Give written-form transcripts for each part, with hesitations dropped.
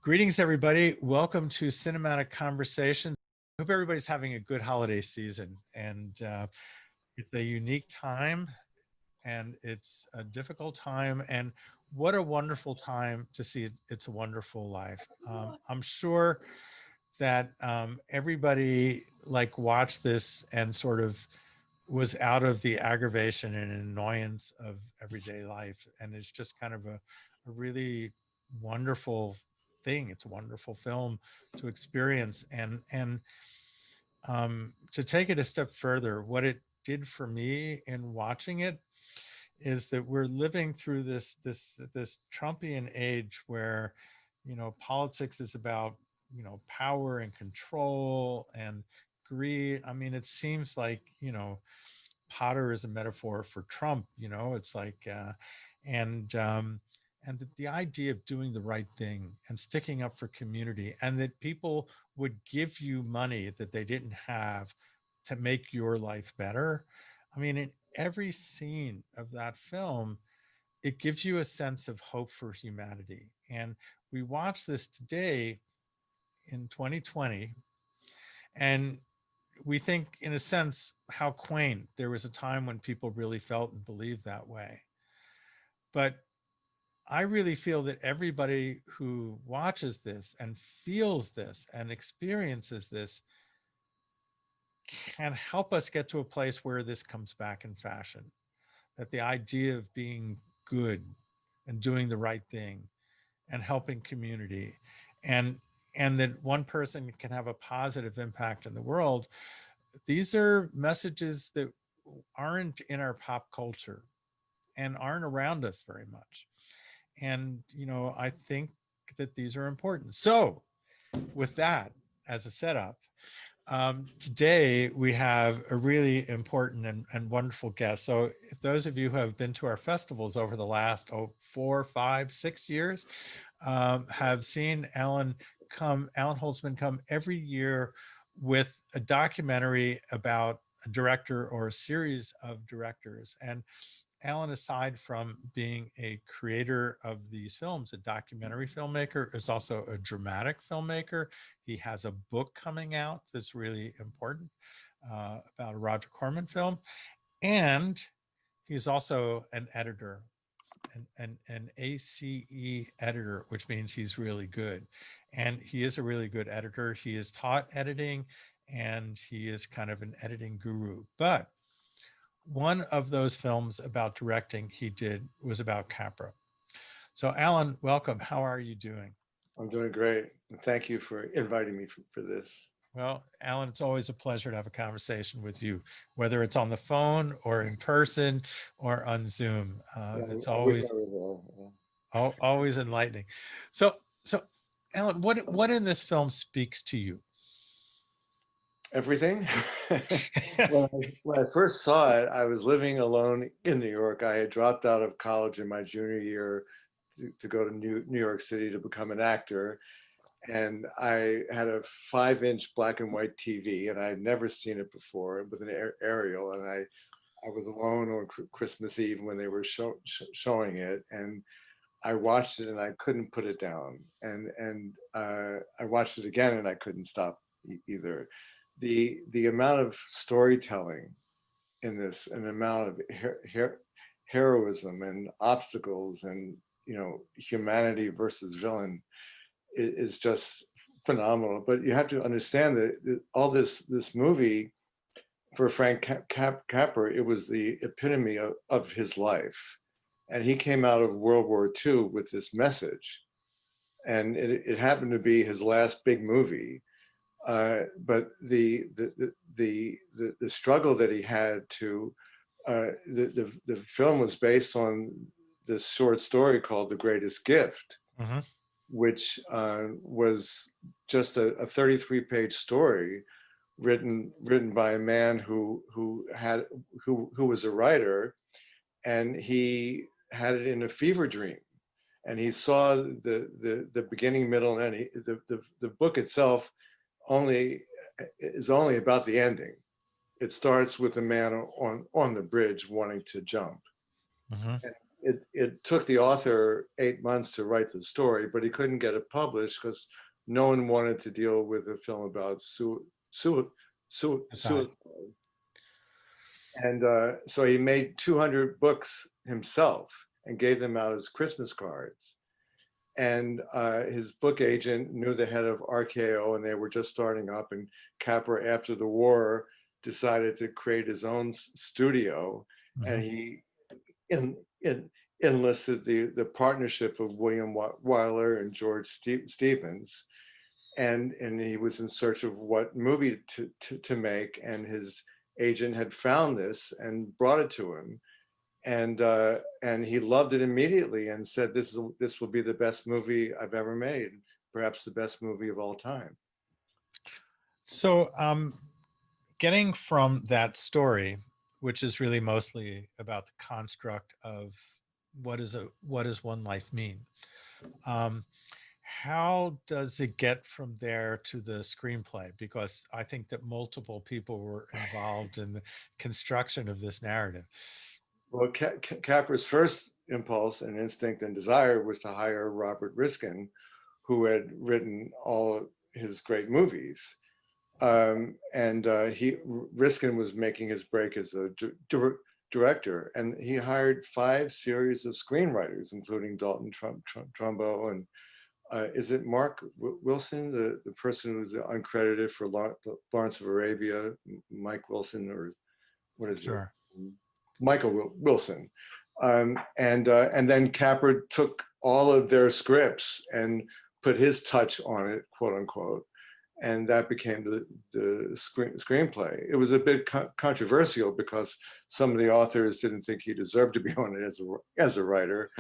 Greetings, everybody. Welcome to Cinematic Conversations. I hope everybody's having a good holiday season. And it's a unique time and it's a difficult time. And what a wonderful time to see It's a Wonderful Life. I'm sure that everybody watched this and sort of was out of the aggravation and annoyance of everyday life. And it's just kind of a really wonderful thing. It's a wonderful film to experience. And to take it a step further, what it did for me in watching it is that we're living through this Trumpian age where, politics is about, power and control and greed. I mean, it seems like, Potter is a metaphor for Trump. It's like, and the idea of doing the right thing and sticking up for community, and that people would give you money that they didn't have to make your life better. I mean, in every scene of that film, it gives you a sense of hope for humanity. And we watch this today in 2020, and we think, in a sense, how quaint. There was a time when people really felt and believed that way. But I really feel that everybody who watches this and feels this and experiences this can help us get to a place where this comes back in fashion. That the idea of being good and doing the right thing and helping community, and that one person can have a positive impact in the world. These are messages that aren't in our pop culture and aren't around us very much. And, I think that these are important. So with that as a setup, today we have a really important and wonderful guest. So if those of you who have been to our festivals over the last 4, 5, 6 years, have seen Allan Holzman come every year with a documentary about a director or a series of directors. And Allan, aside from being a creator of these films, a documentary filmmaker, is also a dramatic filmmaker. He has a book coming out that's really important about a Roger Corman film. And he's also an editor, an ACE editor, which means he's really good. And he is a really good editor. He has taught editing and he is kind of an editing guru. But one of those films about directing he did was about Capra. So Allan, welcome. How are you doing? I'm doing great. Thank you for inviting me for this. Well, Allan, it's always a pleasure to have a conversation with you, whether it's on the phone or in person or on Zoom. Yeah, It's I wish always I were there. always enlightening. So Allan, what in this film speaks to you? Everything. When I first saw it, I was living alone in New York. I had dropped out of college in my junior year to go to New York City to become an actor. And I had a 5-inch black and white TV, and I had never seen it before with an aerial. And I was alone on Christmas Eve when they were showing it. And I watched it and I couldn't put it down. And I watched it again and I couldn't stop either. The amount of storytelling in this, and the amount of heroism and obstacles and humanity versus villain is just phenomenal. But you have to understand that all this movie for Frank Capra, it was the epitome of his life, and he came out of World War II with this message, and it happened to be his last big movie. But the struggle that he had to the film was based on this short story called The Greatest Gift, Mm-hmm. which was just a 33-page story written by a man who was a writer, and he had it in a fever dream, and he saw the beginning, middle, and end. The book itself is only about the ending. It starts with a man on the bridge wanting to jump. Mm-hmm. it took the author 8 months to write the story, but he couldn't get it published because no one wanted to deal with a film about Aside. suicide. And so he made 200 books himself and gave them out as Christmas cards. And his book agent knew the head of RKO, and they were just starting up. And Capra, after the war, decided to create his own studio, and he in, enlisted the partnership of William Wyler and George Stevens, and he was in search of what movie to make, and his agent had found this and brought it to him, and he loved it immediately and said, this will be the best movie I've ever made, perhaps the best movie of all time. So getting from that story, which is really mostly about the construct of what does one life mean, how does it get from there to the screenplay? Because I think that multiple people were involved in the construction of this narrative. Well, Capra's first impulse and instinct and desire was to hire Robert Riskin, who had written all his great movies. Riskin was making his break as a director, and he hired 5 series of screenwriters, including Dalton Trumbo and is it Mark Wilson, the person who's uncredited for Lawrence of Arabia, Mike Wilson, or what is Sure. it? Michael Wilson. And then Capra took all of their scripts and put his touch on it, quote unquote, and that became the screenplay. It was a bit controversial because some of the authors didn't think he deserved to be on it as a writer,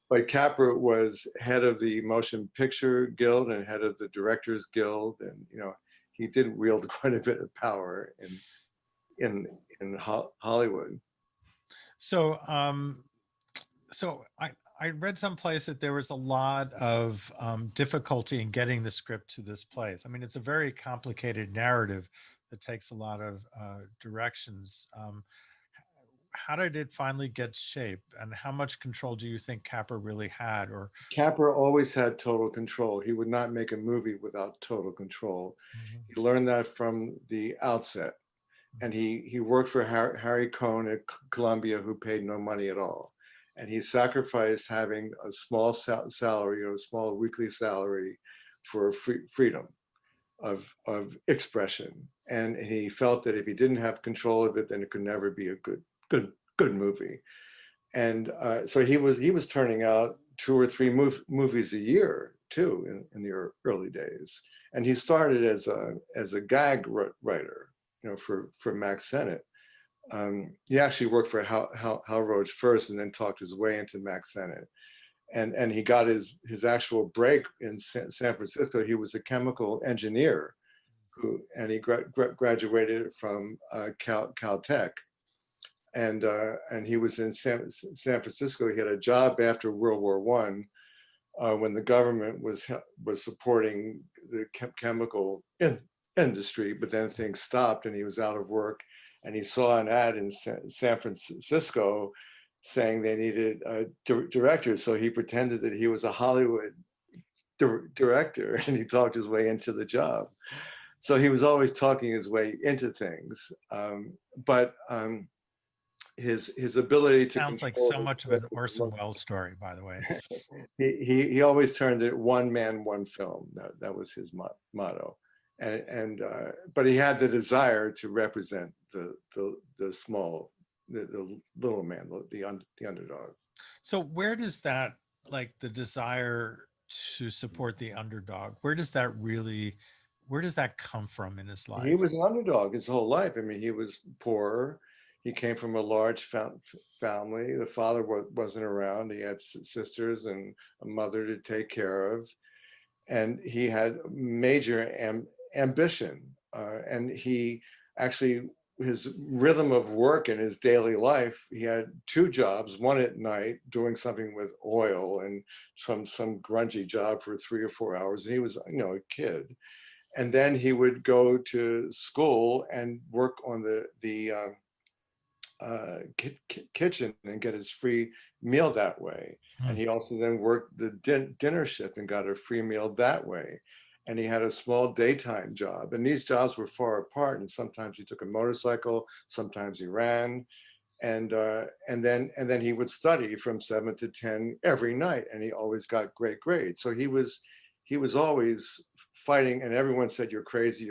but Capra was head of the Motion Picture Guild and head of the Directors Guild, and he did wield quite a bit of power in Hollywood. So I read someplace that there was a lot of difficulty in getting the script to this place. I mean, it's a very complicated narrative that takes a lot of directions. How did it finally get shape, and how much control do you think Capra really had? Or Capra always had total control. He would not make a movie without total control. He learned that from the outset. And he worked for Harry Cohn at Columbia, who paid no money at all. And he sacrificed having a small salary or a small weekly salary for freedom of expression. And he felt that if he didn't have control of it, then it could never be a good movie. And so he was turning out 2 or 3 movies a year too in the early days. And he started as a gag writer, for Max Sennett. He actually worked for Hal Roach first, and then talked his way into Max Sennett. And he got his actual break in San Francisco. He was a chemical engineer and he graduated from Caltech. And he was in San Francisco. He had a job after World War I, when the government was supporting the chemical industry, but then things stopped and he was out of work, and he saw an ad in San Francisco saying they needed a director. So he pretended that he was a Hollywood director, and he talked his way into the job. So he was always talking his way into things. But his ability to sounds like so much of an Orson Welles story, by the way. he always turned it one man, one film. That was his motto. And but he had the desire to represent the small, the little man, the underdog. So where does that, like, the desire to support the underdog, where does that come from in his life? He was an underdog his whole life. I mean, he was poor. He came from a large family. The father wasn't around. He had sisters and a mother to take care of. And he had major ambition. And he actually, his rhythm of work in his daily life, he had 2 jobs, one at night doing something with oil and some grungy job for 3 or 4 hours. And he was, a kid. And then he would go to school and work on the kitchen and get his free meal that way. And Hmm. he also then worked the dinner shift and got a free meal that way. And he had a small daytime job. And these jobs were far apart. And sometimes he took a motorcycle, sometimes he ran. And then he would study from 7 to 10 every night, and he always got great grades. So he was always fighting, and everyone said, you're crazy,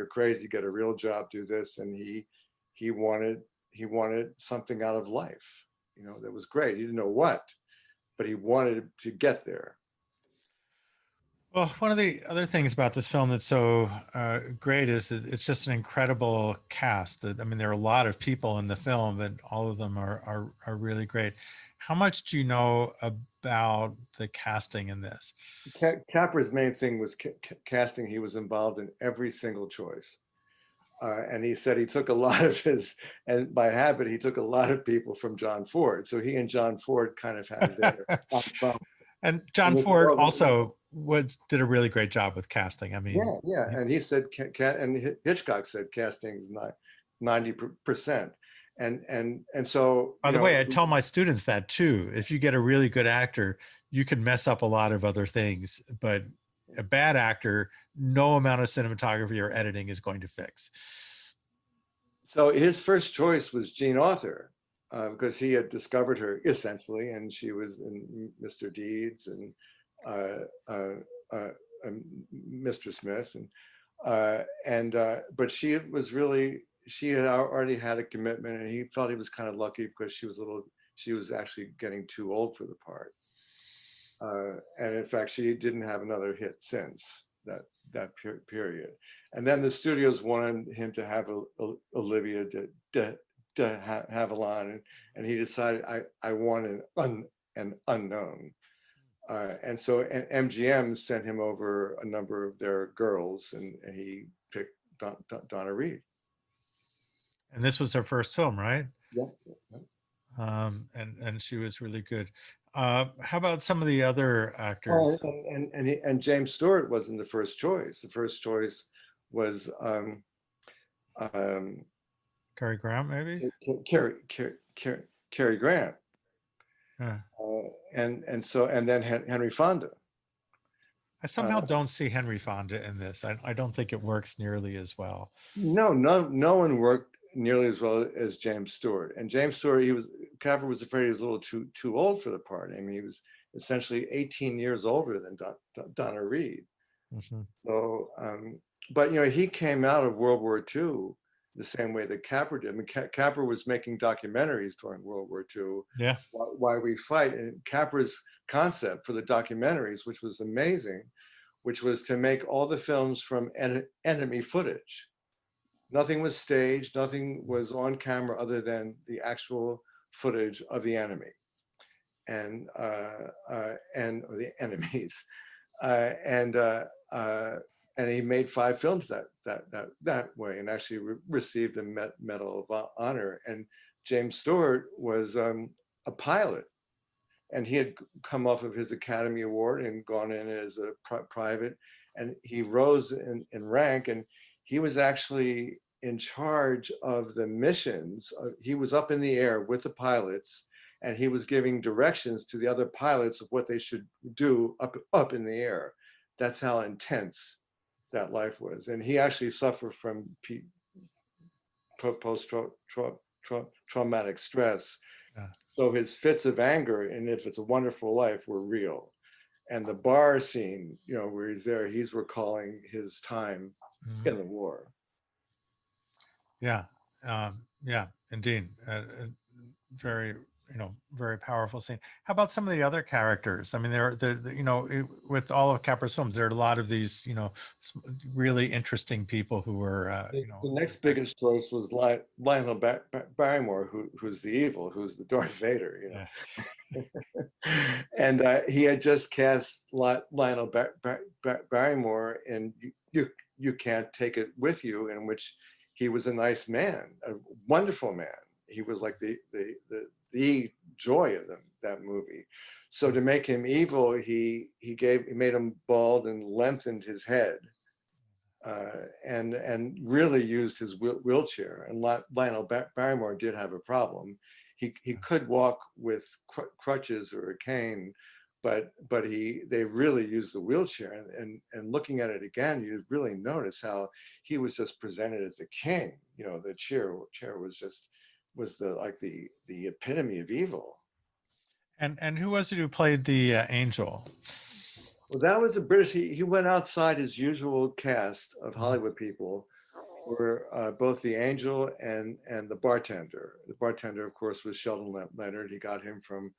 get a real job, do this. And he wanted something out of life, that was great. He didn't know what, but he wanted to get there. Well, one of the other things about this film that's so great is that it's just an incredible cast. I mean, there are a lot of people in the film, but all of them are really great. How much do you know about the casting in this? Capra's main thing was casting. He was involved in every single choice. And he said he took a lot of and by habit, he took a lot of people from John Ford. So he and John Ford kind of had their ensemble. And John And this is Ford all, also did a really great job with casting. I mean, yeah. And he said, and Hitchcock said casting is 90%. And so, by the way, I tell my students that too. If you get a really good actor, you can mess up a lot of other things, but a bad actor, no amount of cinematography or editing is going to fix. so his first choice was Jean Arthur, because he had discovered her essentially, and she was in Mr. Deeds and Mr. Smith, but she had already had a commitment, and he felt he was kind of lucky because she was actually getting too old for the part, and in fact she didn't have another hit since that period. And then the studios wanted him to have Olivia de Havilland, and he decided, I want an unknown. And so MGM sent him over a number of their girls, and he picked Donna Reed. And this was her first film, right? Yeah. And she was really good. How about some of the other Oh, actors? and James Stewart wasn't the first choice. The first choice was um, Cary Grant, maybe? Cary Grant, Yeah. and then Henry Fonda. I somehow don't see Henry Fonda in this. I don't think it works nearly as well. No one worked nearly as well as James Stewart. And James Stewart, Capra was afraid he was a little too old for the part. I mean, he was essentially 18 years older than Donna Reed. Mm-hmm. So, but he came out of World War II the same way that Capra did. I mean, Capra was making documentaries during World War II. Yeah. Why We Fight, and Capra's concept for the documentaries, which was amazing, which was to make all the films from enemy footage. Nothing was staged, nothing was on camera other than the actual footage of the enemy and or the enemies. And he made 5 films that way, and actually received the Medal of Honor. And James Stewart was a pilot, and he had come off of his Academy Award and gone in as a private, and he rose in rank, and he was actually in charge of the missions. He was up in the air with the pilots, and he was giving directions to the other pilots of what they should do up in the air. That's how intense that life was. And he actually suffered from post-traumatic stress. Yeah. So his fits of anger and If It's a Wonderful Life were real. And the bar scene, where he's there, he's recalling his time Mm-hmm. in the war. Yeah. Yeah, indeed. Very, very powerful scene. How about some of the other characters? I mean, with all of Capra's films, there are a lot of these, really interesting people who were, The next biggest choice was Lionel Barrymore, who's the evil, who's the Darth Vader, Yeah. And he had just cast Lionel Barrymore in You Can't Take It With You, in which he was a nice man, a wonderful man. He was like the joy of that movie. So to make him evil, he made him bald and lengthened his head, and really used his wheelchair. And Lionel Barrymore did have a problem. he could walk with crutches or a cane, but they really used the wheelchair, and looking at it again, you really notice how he was just presented as a king. You know, the chair was the epitome of evil. And who was it who played the angel? Well, that was a British. He went outside his usual cast of Hollywood people, were both the angel and the bartender. The bartender, of course, was Sheldon Leonard. He got him from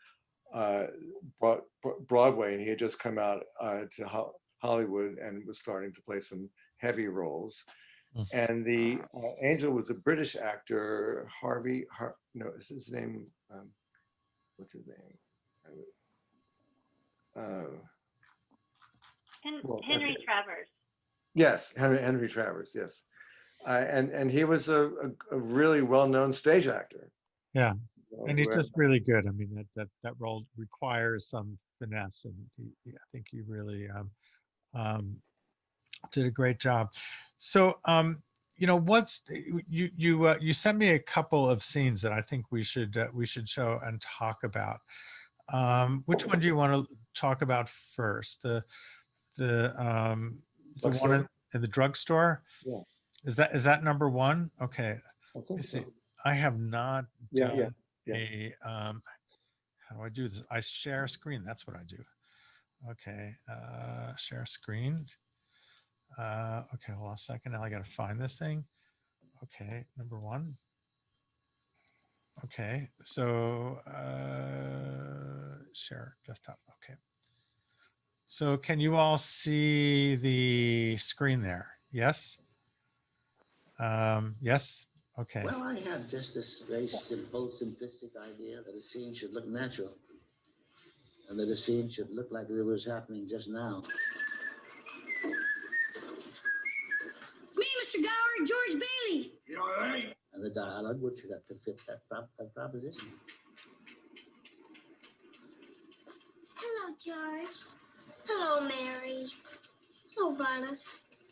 Broadway, and he had just come out to Hollywood and was starting to play some heavy roles. And the angel was a British actor, no, is his name? What's his name? Henry Travers. Yes, Henry Travers. Yes, and he was a really well-known stage actor. Yeah, and he's just really good. I mean, that role requires some finesse, and I think he really did a great job. So, you know, you sent me a couple of scenes that I think we should show and talk about. Which one do you want to talk about first? The one in the drugstore? Yeah. Is that number one? Okay. I think so. I have not done yeah. a how do I do this? I share a screen. That's what I do. Okay. Share screen. Okay, hold on a second. Now I got to find this thing. Okay, number one. Okay, so share desktop. Okay. So can you all see the screen there? Yes? Yes? Okay. Well, I had just this very simple, simplistic idea that a scene should look natural and that a scene should look like it was happening just now. It's me, Mr. Gower, George Bailey. You all right? And the dialogue would have to fit that proposition. Hello, George. Hello, Mary. Hello, Violet.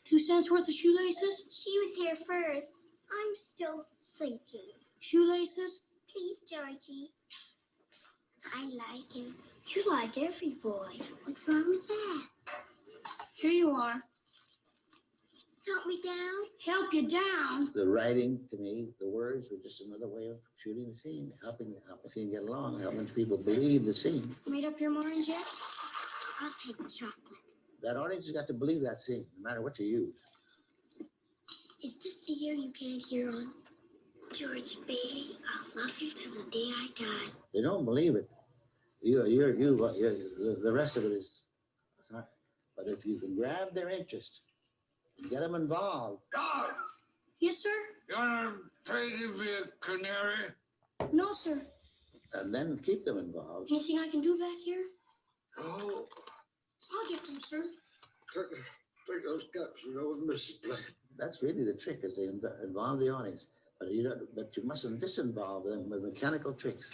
2 cents worth of shoelaces? She was here first. I'm still sleeping. Shoelaces? Please, Georgie. I like him. You like every boy. What's wrong with that? Here you are. Help me down? Help you down? The writing, to me, the words were just another way of shooting the scene, helping the scene get along, helping people believe the scene. Made up your mind yet? I'll take chocolate. That audience has got to believe that scene, no matter what you use. Is this the year you can't hear on? George Bailey, I'll love you till the day I die. They don't believe it. The rest of it is sorry. But if you can grab their interest and get them involved. God! Yes, sir? You want to trade him for a canary? No, sir. And then keep them involved. Anything I can do back here? Oh, I'll get them, sir. take those cups, you know, with Mrs. Black. That's really the trick, is they involve the audience. But you mustn't disinvolve them with mechanical tricks.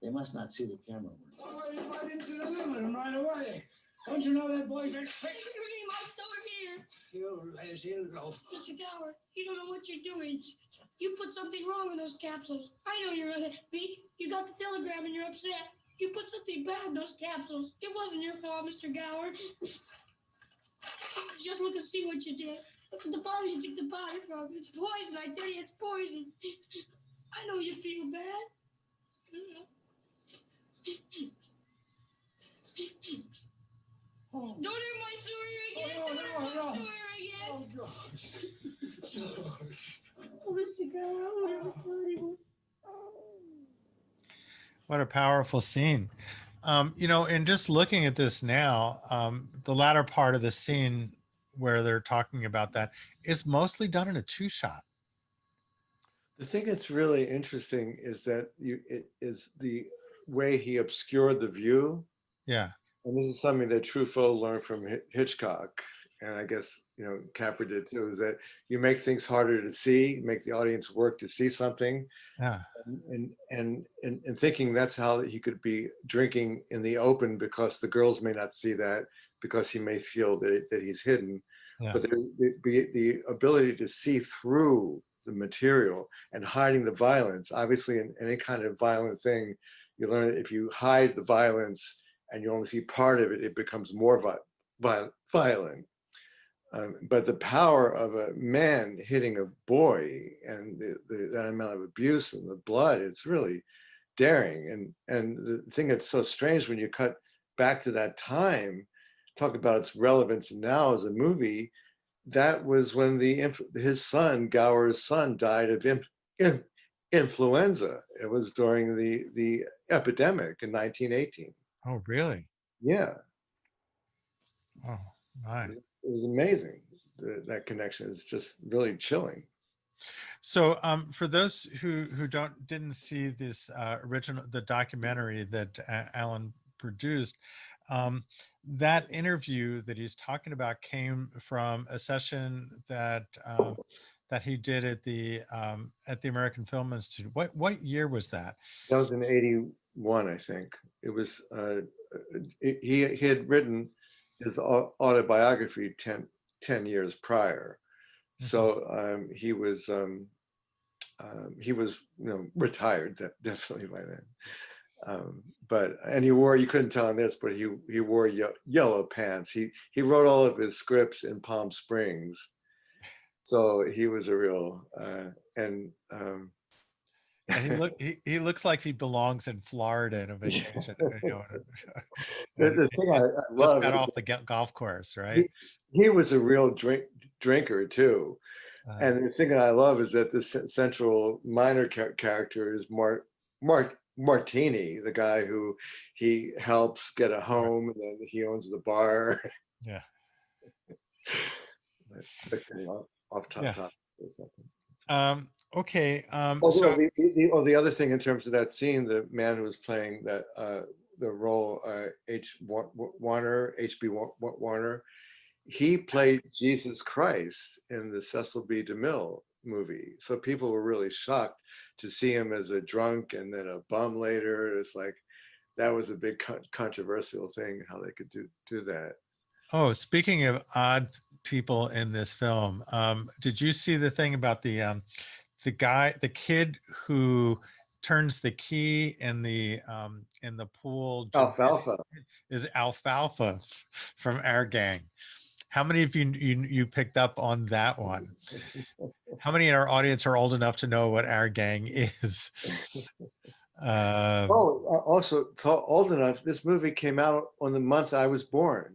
They must not see the camera. Oh, you right into the limit right away. Don't you know that boy's a trick? My store here. You let him go. Mr. Gower, you don't know what you're doing. You put something wrong in those capsules. I know you're unhappy. You got the telegram and you're upset. You put something bad in those capsules. It wasn't your fault, Mr. Gower. Just look and see what you did. Look at the bottle you took the body from. It's poison, I tell you, it's poison. I know you feel bad. Oh. Don't hurt my sewer again. Oh, Don't hurt no. my sewer again. Oh, George. George. Oh, Mr. Gower, whatever funny. What a powerful scene. You know, and just looking at this now, the latter part of the scene where they're talking about that is mostly done in a 2-shot. The thing that's really interesting is that it is the way he obscured the view. Yeah. And this is something that Truffaut learned from Hitchcock, and I guess, you know, Capra did too, is that you make things harder to see, make the audience work to see something. Yeah. And thinking that's how he could be drinking in the open, because the girls may not see that, because he may feel that he's hidden. Yeah. But the ability to see through the material and hiding the violence. Obviously, in any kind of violent thing, you learn that if you hide the violence and you only see part of it, it becomes more violent. But the power of a man hitting a boy and that amount of abuse and the blood, it's really daring. And the thing that's so strange when you cut back to that time, talk about its relevance now as a movie, that was when his son, Gower's son, died of influenza. It was during the epidemic in 1918. Oh, really? Yeah. Oh, my. It was amazing. That connection is just really chilling. So for those who didn't see this the documentary that Allan produced, that interview that he's talking about came from a session that that he did at the American Film Institute. What year was that? That was in 81, I think. It was he had written his autobiography 10 years prior. So he was retired definitely by then. And you couldn't tell in this, but he wore yellow pants. He wrote all of his scripts in Palm Springs. So he was a real And he looks like he belongs in Florida in a vacation. The thing I love just got off the golf course, right? He was a real drinker too. And the thing that I love is that the central minor character is Martini, the guy who he helps get a home, and then he owns the bar. Yeah. Off top or something. Okay. The other thing in terms of that scene, the man who was playing that the role, H.B. Warner, he played Jesus Christ in the Cecil B. DeMille movie. So people were really shocked to see him as a drunk and then a bum later. It's like, that was a big controversial thing, how they could do that. Oh, speaking of odd people in this film, did you see the thing about the kid who turns the key in the pool? Alfalfa. Is Alfalfa from Our Gang. How many of you picked up on that one? How many in our audience are old enough to know what Our Gang is? Also old enough, this movie came out on the month I was born.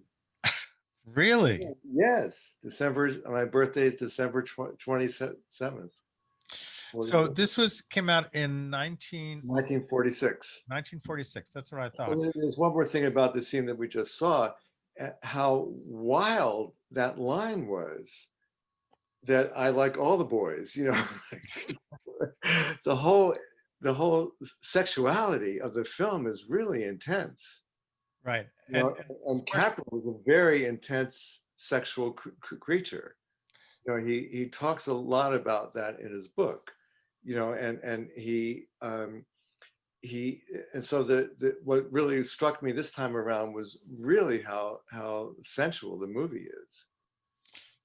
Really? Yes. My birthday is December 27th. So this came out in 1946. 1946. That's what I thought. Well, there's one more thing about the scene that we just saw, how wild that line was, that I like all the boys, the whole sexuality of the film is really intense. Right. And Capra was a very intense sexual creature. He talks a lot about that in his book, and so what really struck me this time around was really how sensual the movie is.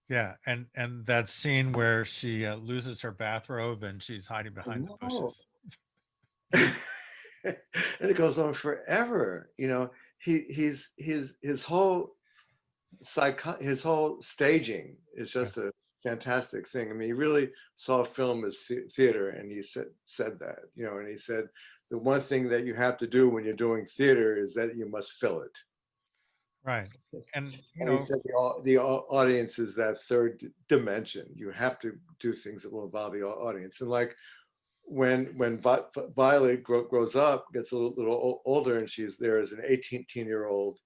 Yeah, and that scene where she loses her bathrobe and she's hiding behind the bushes. And it goes on forever. His whole staging is just a fantastic thing. I mean, he really saw film as theater, and he said that, and he said the one thing that you have to do when you're doing theater is that you must fill it. Right. And he said the audience is that third dimension. You have to do things that will involve the audience. And like when Violet grows up, gets a little older, and she's there as an 18-year-old,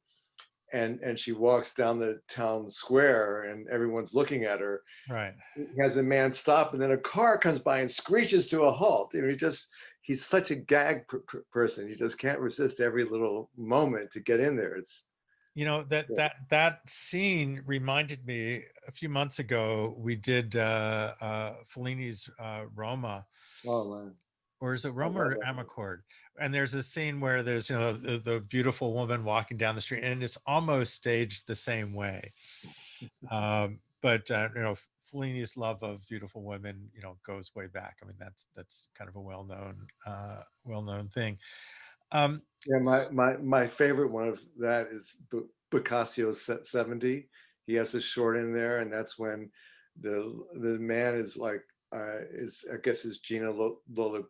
and she walks down the town square and everyone's looking at her. Right. He has a man stop, and then a car comes by and screeches to a halt. He's such a gag person. He just can't resist every little moment to get in there. It's that scene reminded me a few months ago. We did Fellini's Roma. Oh man. Or is it Roma or Amarcord? And there's a scene where there's the beautiful woman walking down the street, and it's almost staged the same way. you know, Fellini's love of beautiful women, you know, goes way back. I mean, that's kind of a well-known thing. Yeah, my favorite one of that is Boccaccio's 70. He has a short in there, and that's when the man is like is, I guess, is Gina Lola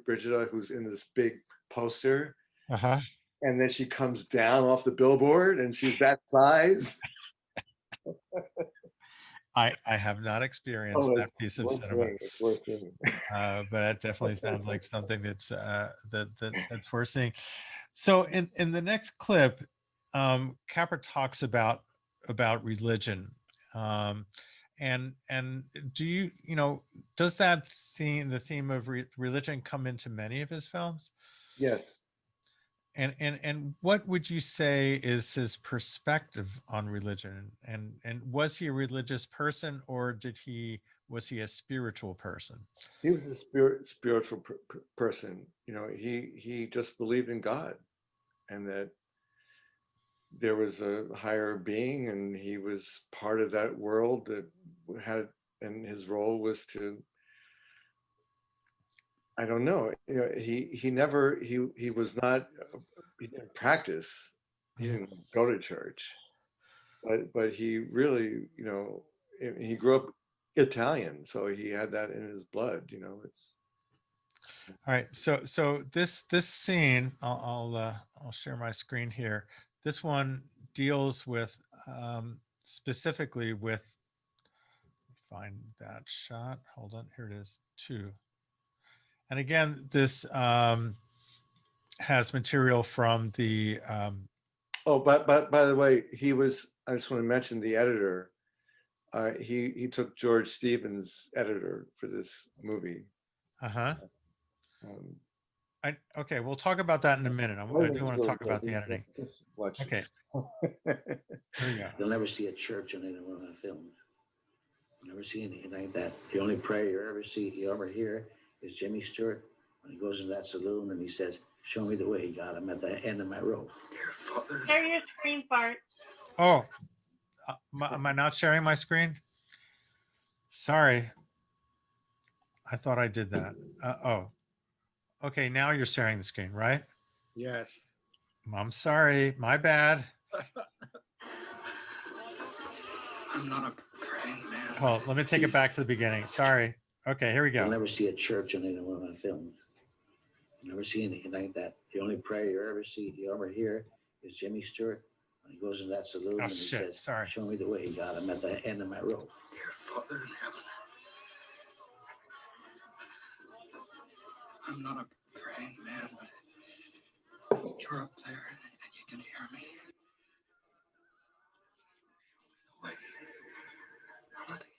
Brigida, who's in this big poster, Uh-huh. and then she comes down off the billboard, and she's that size. I have not experienced Oh, that it's piece of worth cinema, seeing. It's worth seeing. but it definitely sounds like something that's worth seeing. So in the next clip, Capra talks about religion, um, and do you know, does that the theme of religion come into many of his films? Yes. And what would you say is his perspective on religion? And was he a religious person, or was he a spiritual person? He was a spiritual person. You know, he just believed in God, and that there was a higher being, and he was part of that world that had, and his role was to, I don't know, you know, he never, he was not, he didn't practice, he didn't go to church, but he really, you know, he grew up Italian, so he had that in his blood, you know. It's All right, so this scene, I'll share my screen here. This one deals with specifically with, find that shot. Hold on, here it is, 2. And again, this has material from the oh, but by the way, he was, I just want to mention the editor. He took George Stevens' editor for this movie. uh-huh. Um, Okay, we'll talk about that in a minute. I do want to talk about the editing. Just watch Okay, it. here we go. You'll never see a church in any one of my films. You'll never see anything like that. The only prayer you ever hear is Jimmy Stewart when he goes into that saloon and he says, "Show me the way, God. I'm at the end of my rope." Share your screen, Bart. Oh, am I not sharing my screen? Sorry. I thought I did that. Oh, okay. Now you're sharing the screen, right? Yes. I'm sorry. My bad. I'm not a praying man. Well, let me take it back to the beginning. Sorry. Okay, here we You'll go. never see a church in any one of my films. You'll never see anything like that. The only prayer you ever hear is Jimmy Stewart when he goes into that saloon Oh, and he shit. says, Sorry. "Show me the way, God. I'm at the end of my rope." Dear Father in heaven, I'm not a praying man, but you're up there and you can hear me. Show me the way. I'm at the end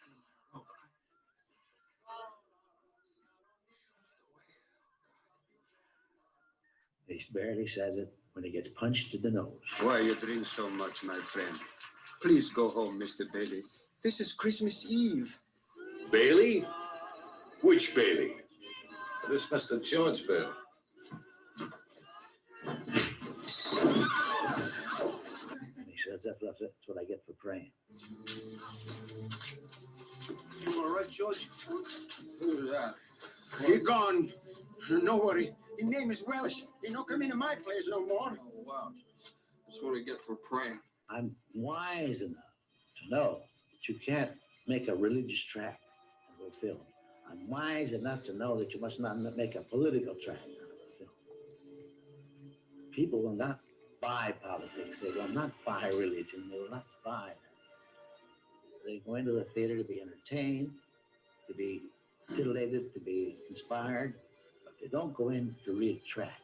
of my rope. He barely says it when he gets punched in the nose. Why you drink so much, my friend? Please go home, Mr. Bailey. This is Christmas Eve. Bailey? Which Bailey? This Mr. George Bailey. And he says, that's what I get for praying. You all right, George? Who's that? He gone. No worry. His name is Welsh. He no come into my place no more. Oh, wow. That's what I get for praying. I'm wise enough to know that you can't make a religious track out of a film. I'm wise enough to know that you must not make a political track out of a film. People will not buy politics. They will not buy religion. They will not buy that. They go into the theater to be entertained, to be titillated, to be inspired, but they don't go in to read a track.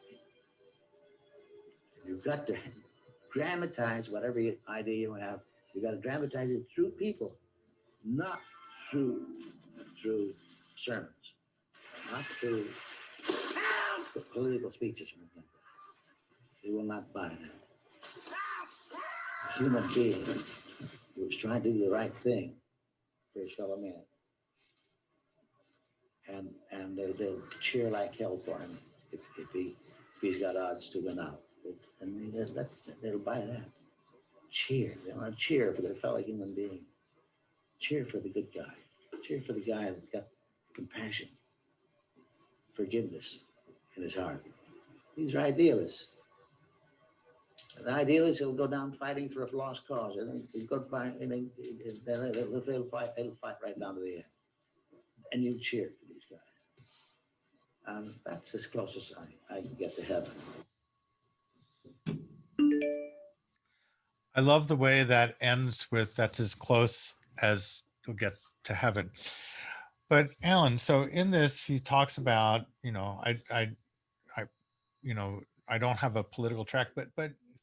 And you've got to dramatize whatever idea you have. You got to dramatize it through people, not through sermons, not through political speeches or anything like that. They will not buy that. A human being who is trying to do the right thing for his fellow man, and they'll cheer like hell for him if he's got odds to win out. And they'll buy that. Cheer. They want to cheer for their fellow human being. cheer for the good guy. Cheer for the guy that's got compassion, forgiveness in his heart. These are idealists. The idealist will go down fighting for a lost cause, and he'll go fight, and they'll fight right down to the end. And you cheer for these guys. That's as close as I can get to heaven. I love the way that ends with "that's as close as you'll get to heaven." But Alan, so in this, he talks about, I, I don't have a political track, but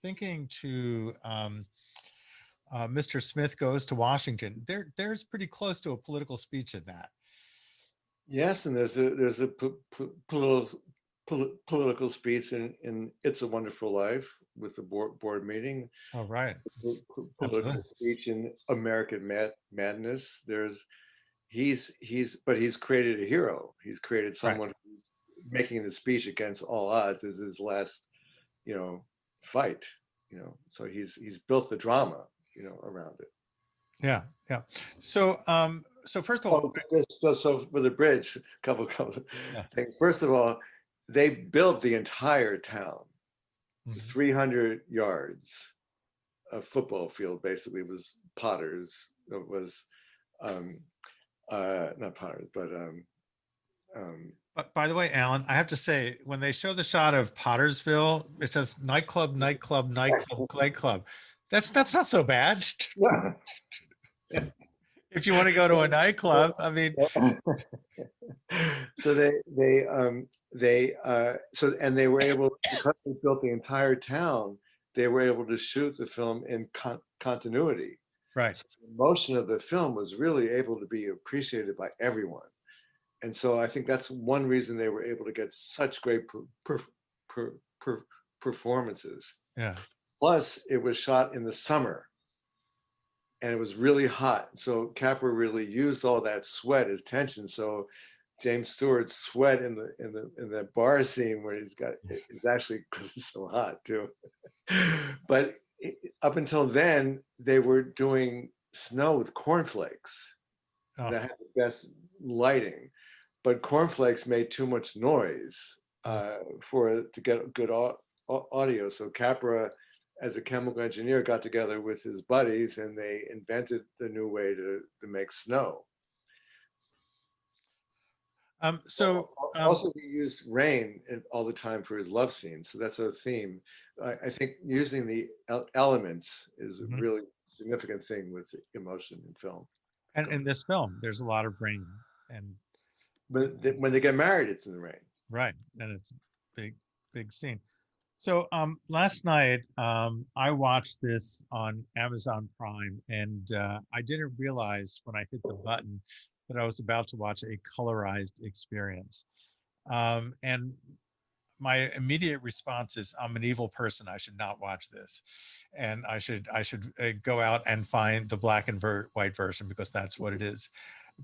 thinking to Mr. Smith Goes to Washington, there's pretty close to a political speech in that. Yes, and there's a political speech in It's a Wonderful Life with the board meeting. Oh, right. Political speech in American Madness. He's created a hero. He's created someone who's making the speech against all odds as his last, fight. So he's built the drama, around it. Yeah. So so first of all, so with the bridge, couple things. First of all, they built the entire town, 300 yards of football field. Basically, was Potters. It was not Potters, but by the way, Alan, I have to say, when they show the shot of Pottersville, it says nightclub, nightclub, nightclub. That's not so bad. If you want to go to a nightclub, I mean. So they were able, because they built the entire town, they were able to shoot the film in continuity. Right. So the emotion of the film was really able to be appreciated by everyone. And so I think that's one reason they were able to get such great performances. Yeah. Plus, it was shot in the summer, and it was really hot. So Capra really used all that sweat as tension. So James Stewart's sweat in the bar scene where is actually because it's so hot too. But up until then, they were doing snow with cornflakes that had the best lighting. But cornflakes made too much noise to get good audio. So Capra, as a chemical engineer, got together with his buddies and they invented the new way to make snow. Also, he used rain all the time for his love scenes. So that's a theme. I think using the elements is a really significant thing with emotion in film. And in this film, there's a lot of rain. But when they get married, it's in the rain. Right. And it's a big scene. So last night, I watched this on Amazon Prime, and I didn't realize when I hit the button that I was about to watch a colorized experience. And my immediate response is, I'm an evil person. I should not watch this. And I should go out and find the black and white version, because that's what it is.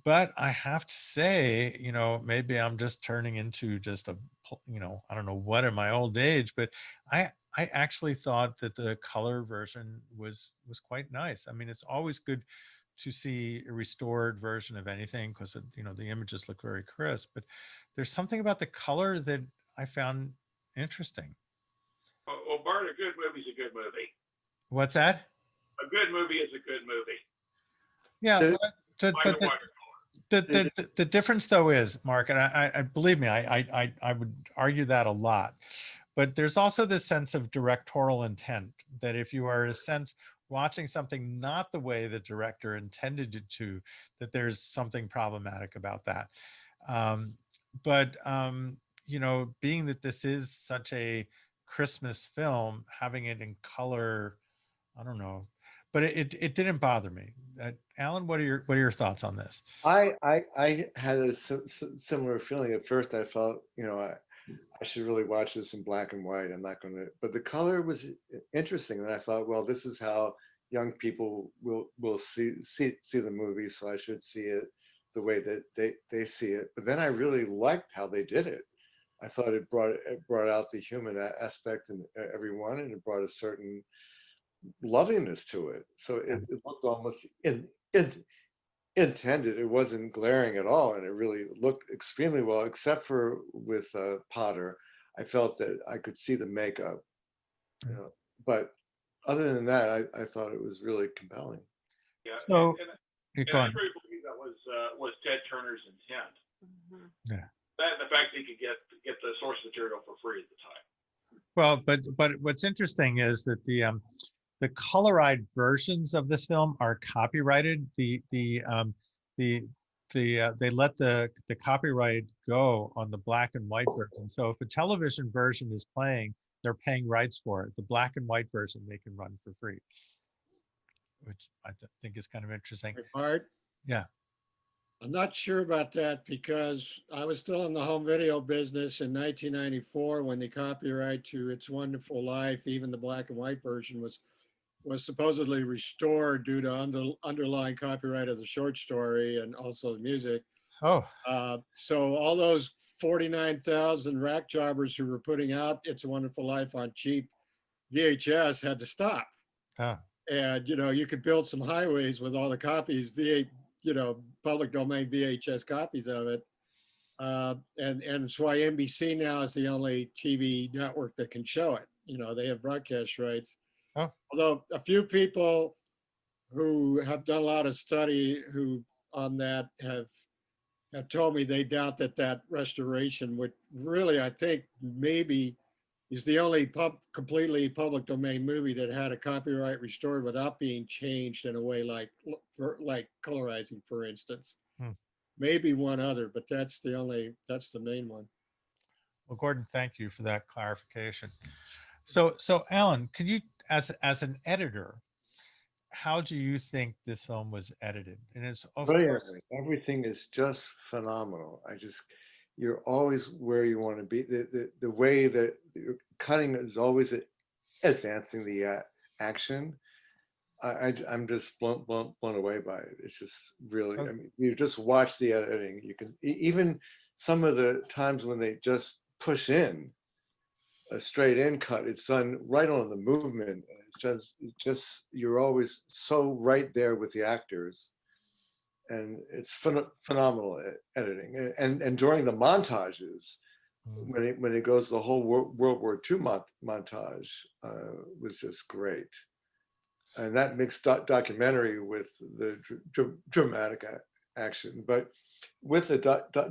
But I have to say, maybe I'm just turning into just a, I don't know what in my old age, but I actually thought that the color version was quite nice. I mean, it's always good to see a restored version of anything, because the images look very crisp, but there's something about the color that I found interesting. Well, Bart, a good movie is a good movie. What's that? A good movie is a good movie. Yeah, the difference though is, Mark, and I believe me, I would argue that a lot, but there's also this sense of directorial intent that if you are in a sense watching something not the way the director intended it to, that there's something problematic about that. Being that this is such a Christmas film, having it in color, I don't know, but it didn't bother me. Alan, what are your thoughts on this? I had a similar feeling. At first I felt, I should really watch this in black and white. I'm not going to, but the color was interesting. And I thought, well, this is how young people will see the movie. So I should see it the way that they see it. But then I really liked how they did it. I thought it brought out the human aspect in everyone, and it brought a certain loveliness to it. So it looked almost intended. It wasn't glaring at all, and it really looked extremely well, except for with Potter. I felt that I could see the makeup, you know, but other than that, I thought it was really compelling. Yeah. So, and go I on. really believe that was Ted Turner's intent. Yeah. That and the fact that he could get the source material for free at the time. Well, but what's interesting is that the colorized versions of this film are copyrighted. They let the copyright go on the black and white version. So if a television version is playing, they're paying rights for it. The black and white version they can run for free, which I think is kind of interesting. Art, Yeah. I'm not sure about that because I was still in the home video business in 1994 when the copyright to It's Wonderful Life, even the black and white version, was supposedly restored due to underlying copyright of the short story and also the music. Oh. So all those 49,000 rack jobbers who were putting out It's a Wonderful Life on cheap VHS had to stop. And, you know, you could build some highways with all the copies, public domain VHS copies of it. And it's why NBC now is the only TV network that can show it. You know, they have broadcast rights. Oh. Although a few people who have done a lot of study on that have told me they doubt that restoration would really, I think, maybe is the only completely public domain movie that had a copyright restored without being changed in a way like colorizing, for instance. Maybe one other, but that's the main one. Well, Gordon, thank you for that clarification. So Allan, could you, as an editor, how do you think this film was edited? And it's of course, everything is just phenomenal. You're always where you want to be. The way that cutting is always advancing the action. I'm just blown away by it. It's just really, I mean, you just watch the editing. You can even some of the times when they just push in a straight in cut, it's done right on the movement. It's just you're always so right there with the actors, and it's phenomenal editing. And during the montages, when it goes the whole World War II montage was just great. And that mixed documentary with the dramatic action, but with the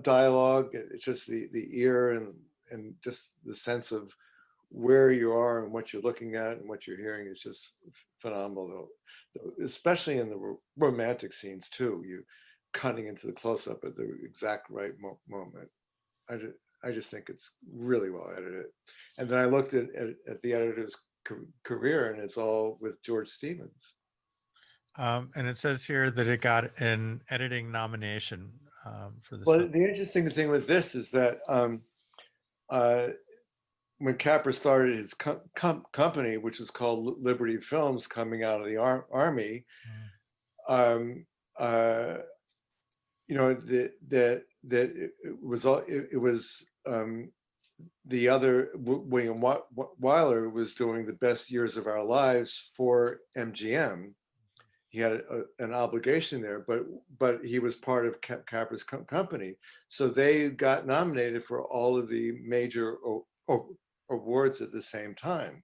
dialogue, it's just the ear and just the sense of where you are and what you're looking at and what you're hearing is just phenomenal, especially in the romantic scenes too. You cutting into the close-up at the exact right moment. I just think it's really well edited. And then I looked at the editor's career, and it's all with George Stevens. And it says here that it got an editing nomination for this. Well, the interesting thing with this is that when Capra started his company, which is called Liberty Films, coming out of the Army, you know, that it was the other William Wyler was doing the best years of our lives for MGM. He had an obligation there, but he was part of Capra's company, so they got nominated for all of the major awards at the same time,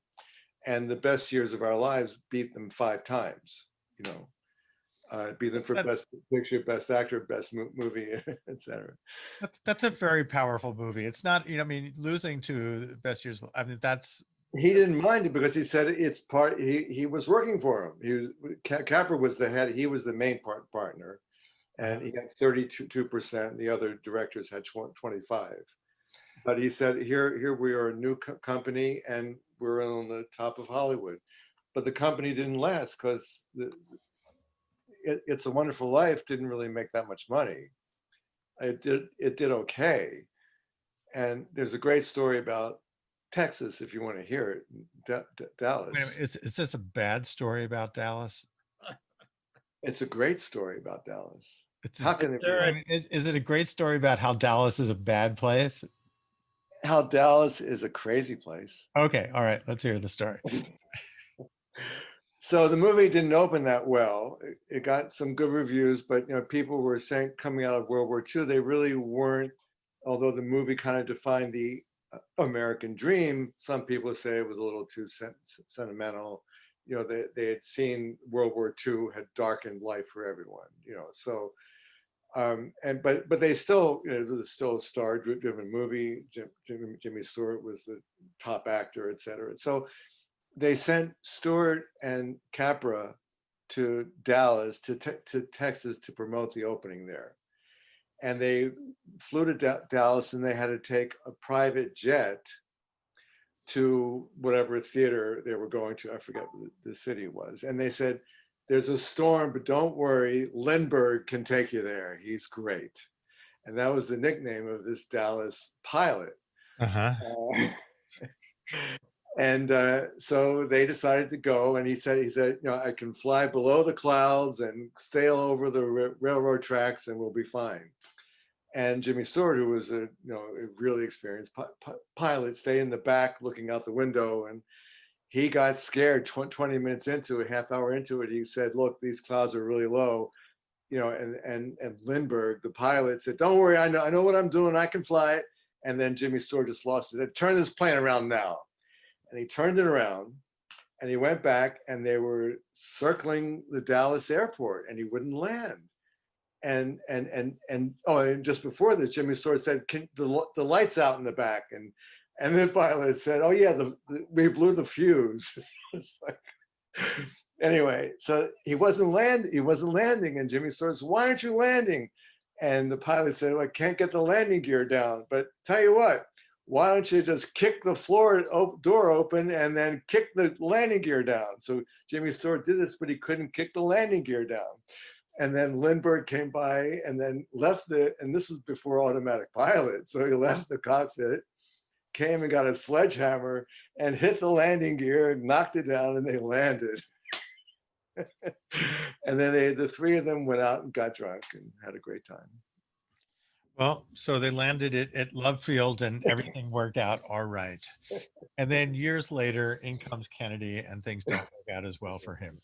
and the best years of our lives beat them 5 times. You know, beat them for best picture, best actor, best movie, etc. That's a very powerful movie. It's not, you know, I mean, losing to Best Years. I mean, that's. He didn't mind it because he said it's part. He was working for him. He was Capra was the head. He was the main partner, and he got 32%. The other directors had 25. But he said, here we are, a new company, and we're on the top of Hollywood. But the company didn't last because It's a Wonderful Life didn't really make that much money. It did okay. And there's a great story about Texas, if you want to hear it, Dallas. Wait a minute, is this a bad story about Dallas? It's a great story about Dallas. Is it a great story about how Dallas is a bad place? How Dallas is a crazy place. Okay, all right, let's hear the story. So the movie didn't open that well. It got some good reviews, but people were saying coming out of World War II, they really weren't. Although the movie kind of defined the American dream, some people say it was a little too sentimental. They had seen World War II had darkened life for everyone. So but they still, it was still a star-driven movie. Jimmy Stewart was the top actor, et cetera. So they sent Stewart and Capra to Dallas, to Texas, to promote the opening there. And they flew to Dallas, and they had to take a private jet to whatever theater they were going to. I forget what the city was. And they said, there's a storm, but don't worry, Lindbergh can take you there. He's great. And that was the nickname of this Dallas pilot. And so they decided to go, and he said, I can fly below the clouds and sail over the railroad tracks, and we'll be fine. And Jimmy Stewart, who was a really experienced pilot, stayed in the back looking out the window, and he got scared 20 minutes into it, half hour into it. He said, look, these clouds are really low. And Lindbergh, the pilot, said, don't worry, I know what I'm doing, I can fly it. And then Jimmy Stewart just lost it. Turn this plane around now. And he turned it around, and he went back, and they were circling the Dallas airport, and he wouldn't land. And just before this, Jimmy Stewart said, the lights out in the back, and the pilot said, oh yeah, we blew the fuse. It's like, anyway, so he wasn't landing, and Jimmy Stewart said, why aren't you landing? And the pilot said, well, I can't get the landing gear down, but tell you what, why don't you just kick the door open and then kick the landing gear down? So Jimmy Stewart did this, but he couldn't kick the landing gear down. And then Lindbergh came by and then left and this was before automatic pilot. So he left the cockpit, came and got a sledgehammer and hit the landing gear, knocked it down, and they landed. And then the three of them went out and got drunk and had a great time. Well, so they landed it at Love Field, and everything worked out all right. And then years later, in comes Kennedy, and things don't work out as well for him.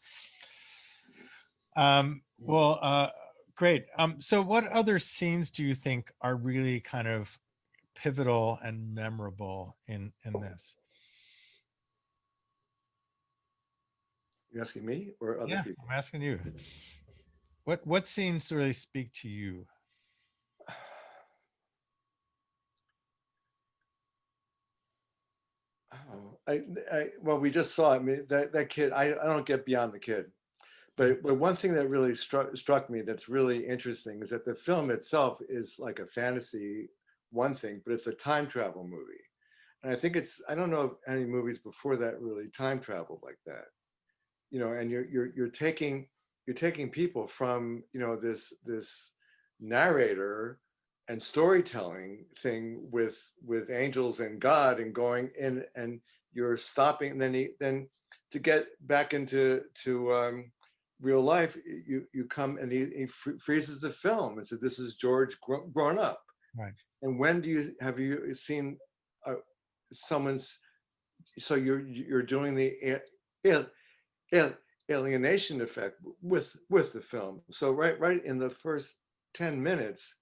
Great. So what other scenes do you think are really kind of pivotal and memorable in this? You asking me or other people? I'm asking you. What scenes really speak to you? Well, we just saw it. I mean, that kid, I don't get beyond the kid. But one thing that really struck me that's really interesting is that the film itself is like a fantasy, one thing, but it's a time travel movie. And I think I don't know of any movies before that really time traveled like that. And you're taking people from, this narrator and storytelling thing with angels and God, and going in, and you're stopping, and then to get back into real life, you come, and he freezes the film and said, this is George grown up. Right. And have you seen someone's, so you're doing the alienation effect with the film. So right in the first 10 minutes,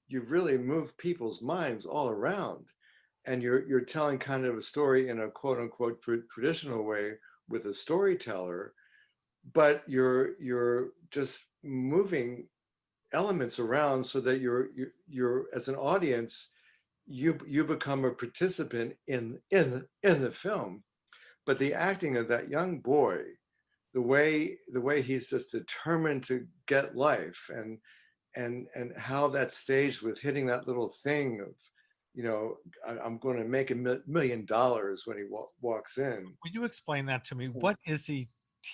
you've really moved people's minds all around, and you're telling kind of a story in a quote unquote traditional way with a storyteller, but you're just moving elements around so that you're as an audience, you become a participant in the film. But the acting of that young boy, the way he's just determined to get life, and how that staged with hitting that little thing of, I'm going to make $1 million when he walks in. Will you explain that to me? What is he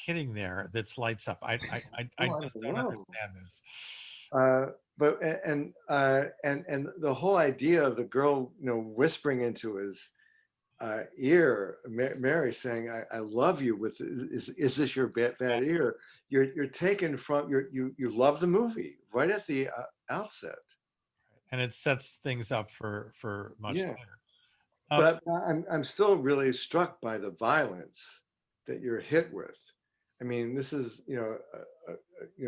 hitting there that's lights up? I just don't understand this. But the whole idea of the girl, whispering into his ear, Mary saying, I love you, with, is this your bad ear? You're taken from, you love the movie right at the outset. And it sets things up for much later. But I'm still really struck by the violence that you're hit with. I mean, this is,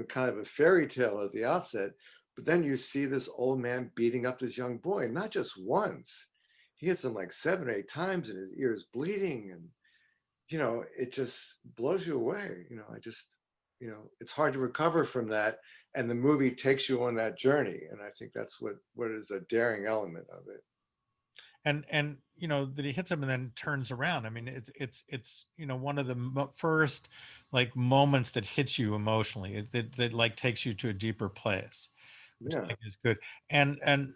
kind of a fairy tale at the outset, but then you see this old man beating up this young boy, not just once. He hits him like 7 or 8 times and his ear is bleeding, and, it just blows you away. It's hard to recover from that. And the movie takes you on that journey. And I think that's what is a daring element of it. And that he hits him and then turns around. I mean, it's one of the first like moments that hits you emotionally, that like takes you to a deeper place, which I think is good. And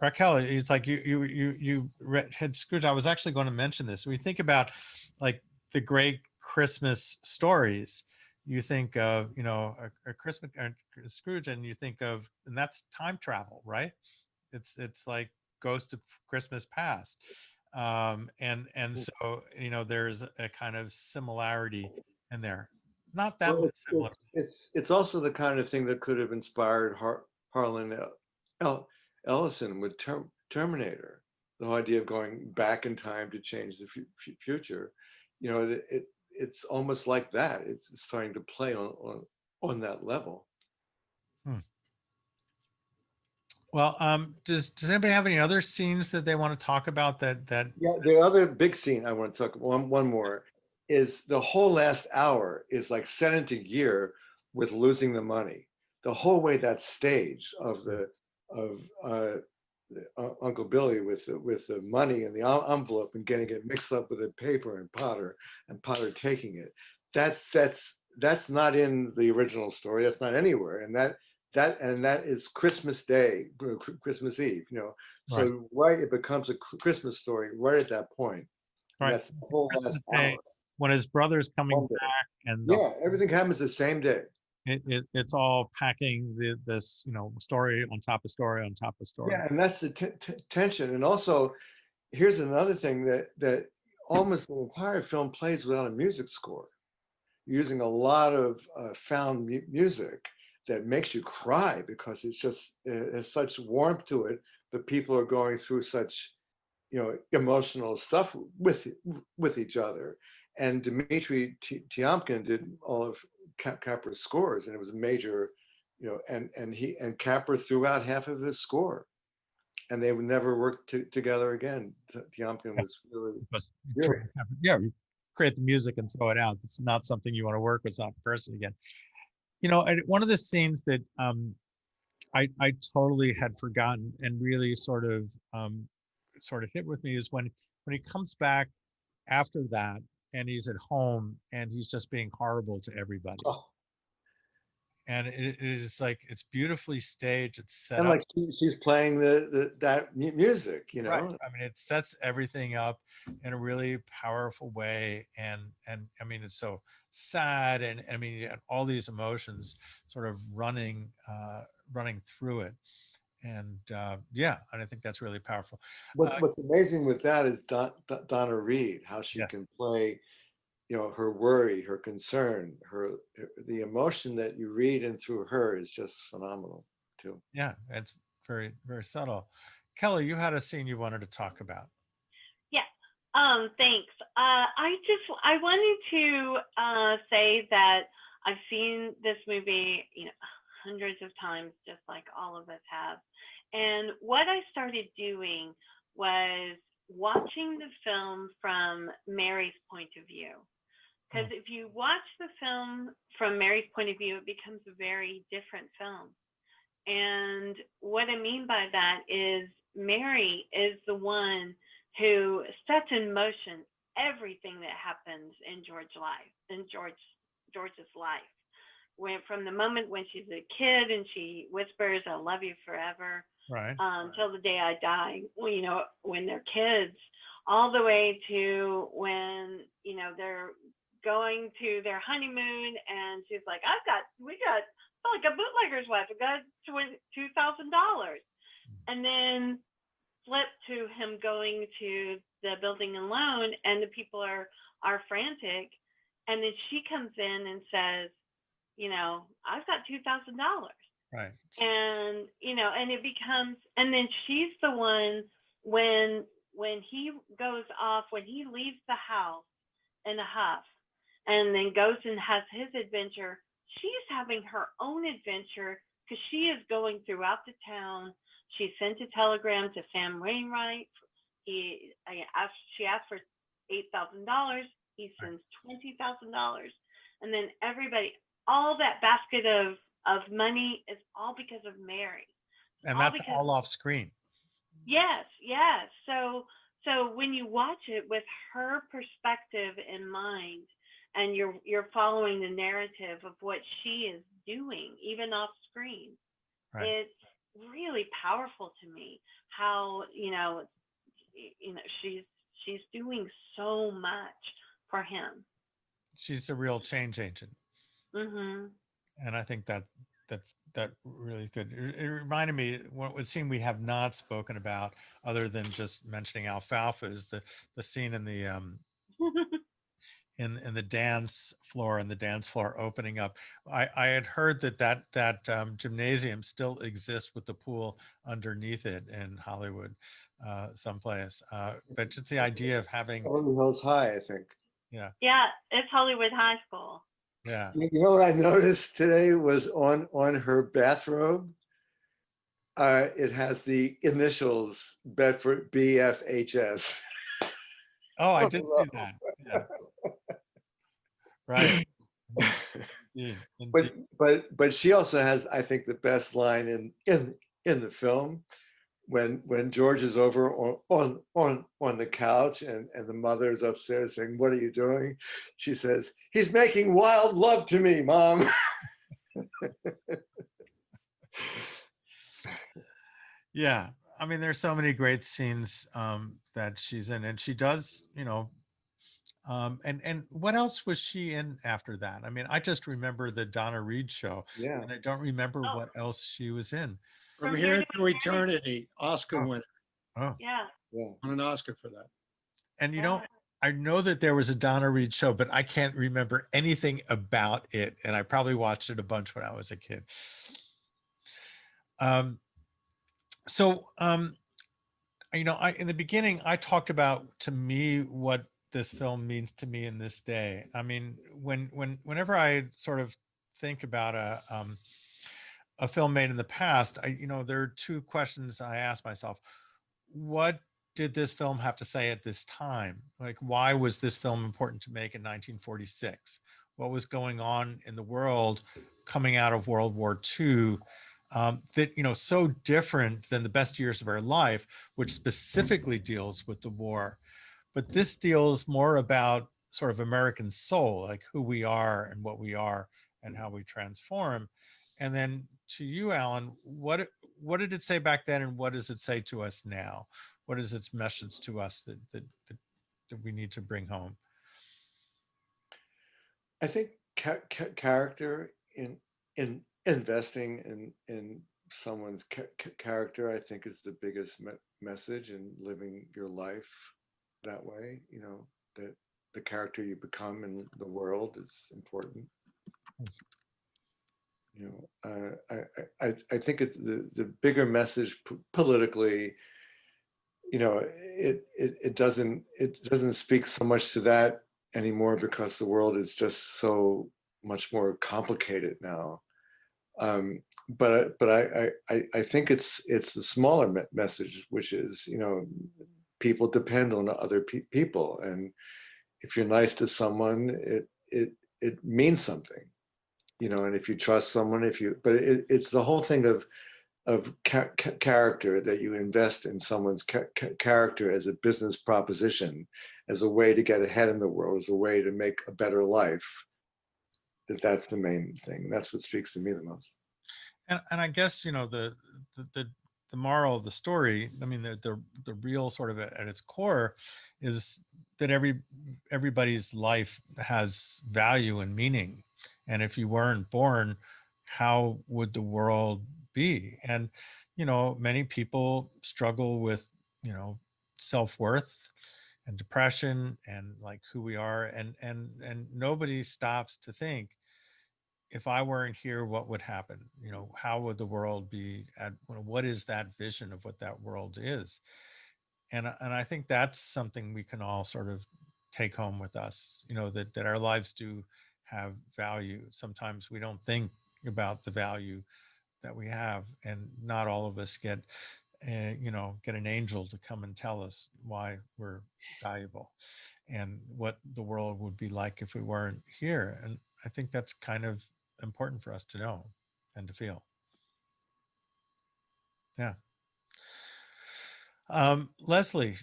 Raquel, it's like you had Scrooge. I was actually going to mention this. When you think about like the great Christmas stories, you think of a Christmas Scrooge, and you think of, and that's time travel, right? It's like Ghost of Christmas Past, and so there's a kind of similarity in there, not that Well, much similar. it's also the kind of thing that could have inspired Harlan Ellison with Terminator, the whole idea of going back in time to change the future. It's almost like that. It's starting to play on that level. Well, does anybody have any other scenes that they want to talk about that Yeah, the other big scene I want to talk one more is the whole last hour is like set into gear with losing the money. The whole way that stage of Uncle Billy with the money in the envelope and getting it mixed up with the paper and Potter taking it. That's not in the original story. That's not anywhere. And that is Christmas Day, Christmas Eve. So right, it becomes a Christmas story right at that point. right? That's the whole last hour. When his brother's coming back, and everything happens the same day. It's all packing this story on top of story on top of story. Yeah, and that's the tension. And also, here's another thing that almost the entire film plays without a music score, using a lot of found music that makes you cry because it has such warmth to it, but people are going through such emotional stuff with each other. And Dmitri Tiomkin did all of Capra's scores, and it was a major, and Capra threw out half of his score, and they would never work together again. Tiomkin was really you create the music and throw it out. It's not something you want to work with that person again. And one of the scenes that I totally had forgotten and really sort of hit with me is when he comes back after that, and he's at home and he's just being horrible to everybody. And it is like, it's beautifully staged. It's set and up. like she's playing that music, Right. I mean, it sets everything up in a really powerful way, and I mean, it's so sad, and I mean, you had all these emotions sort of running through it, and yeah, and I think that's really powerful. What's amazing with that is Donna Reed, how she can play, her worry, her concern, the emotion that you read in through her is just phenomenal too. Yeah, it's very, very subtle. Kelly, you had a scene you wanted to talk about. Yeah. Thanks. I wanted to say that I've seen this movie, hundreds of times, just like all of us have. And what I started doing was watching the film from Mary's point of view. Because if you watch the film from Mary's point of view, it becomes a very different film. And what I mean by that is Mary is the one who sets in motion everything that happens in George's life. From the moment when she's a kid and she whispers, "I love you forever," right, till the day I die, when they're kids, all the way to when, they're going to their honeymoon, and she's like, we got like a bootlegger's wife, we got $2,000. And then flip to him going to the building and loan, and the people are frantic. And then she comes in and says, I've got $2,000. Right. And, and it becomes, and then she's the one when he goes off, when he leaves the house in a huff, and then goes and has his adventure. She's having her own adventure because she is going throughout the town. She sent a telegram to Sam Wainwright. She asked for $8,000. He sends $20,000, and then everybody, all that basket of money is all because of Mary. And that's all off screen. Yes, yes. So when you watch it with her perspective in mind, and you're following the narrative of what she is doing, even off screen, Right. it's really powerful to me. How she's doing so much for him. She's a real change agent. Mm-hmm. And I think that really is good. It reminded me what would seem we have not spoken about, other than just mentioning alfalfa, is the scene in the in the dance floor, and the dance floor opening up. I had heard that gymnasium still exists with the pool underneath it in Hollywood, someplace. But just the idea of having Beverly Hills High, I think. Yeah. Yeah, it's Hollywood High School. Yeah. You know what I noticed today was on her bathrobe, it has the initials Bedford BFHS. Oh, I did see that. Yeah. Right. Indeed. But she also has, I think, the best line in the film, when George is over on the couch and the mother is upstairs saying, "What are you doing?" She says, "He's making wild love to me, Mom." Yeah. I mean, there's so many great scenes that she's in, and she does, and what else was she in after that? I mean, I just remember the Donna Reed show, Yeah. and I don't remember what else she was in. From Here to Eternity, Oscar winner. Oh, Yeah. Yeah. Won an Oscar for that. and I know that there was a Donna Reed show, but I can't remember anything about it, and I probably watched it a bunch when I was a kid. In the beginning, I talked about, to me, what this film means to me in this day. I mean, whenever I sort of think about a film made in the past, there are two questions I ask myself. What did this film have to say at this time? Like, why was this film important to make in 1946? What was going on in the world coming out of World War II that, so different than The Best Years of Our Life, which specifically deals with the war? But this deals more about sort of American soul, like who we are and what we are and how we transform. And then to you, Allan, what did it say back then, and what does it say to us now? What is its message to us that we need to bring home? I think character in investing in someone's character, I think, is the biggest message in living your life that way. That the character you become in the world is important. I think it's the bigger message politically. It doesn't speak so much to that anymore, because the world is just so much more complicated now. But I think it's the smaller message, which is, people depend on other people, and if you're nice to someone, it means something, and if you trust someone, but it's the whole thing of character, that you invest in someone's character as a business proposition, as a way to get ahead in the world, as a way to make a better life. That's the main thing. That's what speaks to me the most. And I guess, the moral of the story, I mean, the real sort of at its core is that everybody's life has value and meaning. And if you weren't born, how would the world be? And, many people struggle with, self-worth and depression and like who we are. And nobody stops to think, if I weren't here, what would happen? How would the world be what is that vision of what that world is? And I think that's something we can all sort of take home with us, you know, that our lives do have value. Sometimes we don't think about the value that we have, and not all of us get, you know, get an angel to come and tell us why we're valuable and what the world would be like if we weren't here. And I think that's kind of important for us to know and to feel. Yeah. Leslie,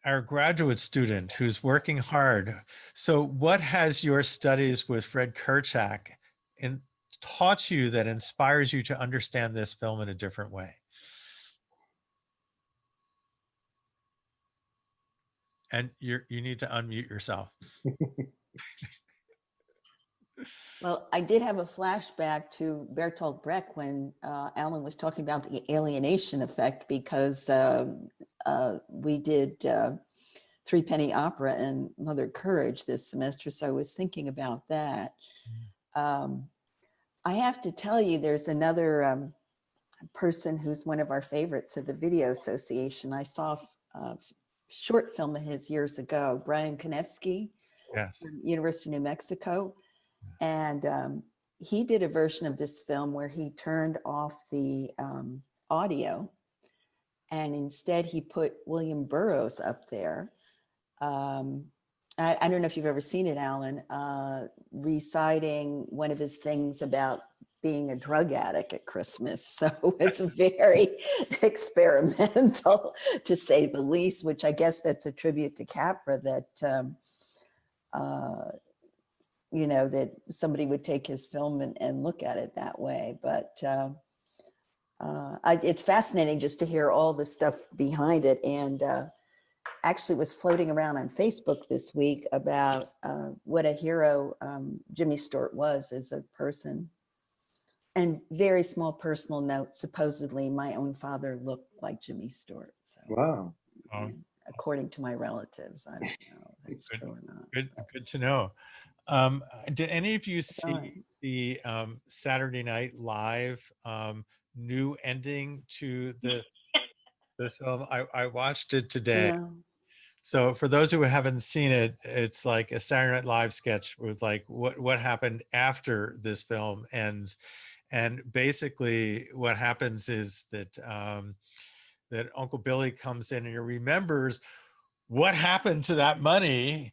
our graduate student who's working hard. So what has your studies with Fred Kerchak taught you that inspires you to understand this film in a different way? And you need to unmute yourself. Well, I did have a flashback to Bertolt Brecht when Alan was talking about the alienation effect, because we did Three Penny Opera and Mother Courage this semester. So I was thinking about that. I have to tell you, there's another person who's one of our favorites of the Video Association. I saw a short film of his years ago, Brian Konevsky, yes, from University of New Mexico. And he did a version of this film where he turned off the audio, and instead he put William Burroughs up there. I don't know if you've ever seen it, Alan, reciting one of his things about being a drug addict at Christmas. So it's very experimental, to say the least, which I guess that's a tribute to Capra, that you know, that somebody would take his film and look at it that way. But it's fascinating just to hear all the stuff behind it. And actually was floating around on Facebook this week about what a hero Jimmy Stewart was as a person. And very small personal note, supposedly my own father looked like Jimmy Stewart. So, Wow. according to my relatives, I don't know if that's true or not. Good to know. Did any of you see the Saturday Night Live new ending to this film? I watched it today. No. So for those who haven't seen it, it's like a Saturday Night Live sketch with like what happened after this film ends. And basically what happens is that that Uncle Billy comes in and he remembers what happened to that money,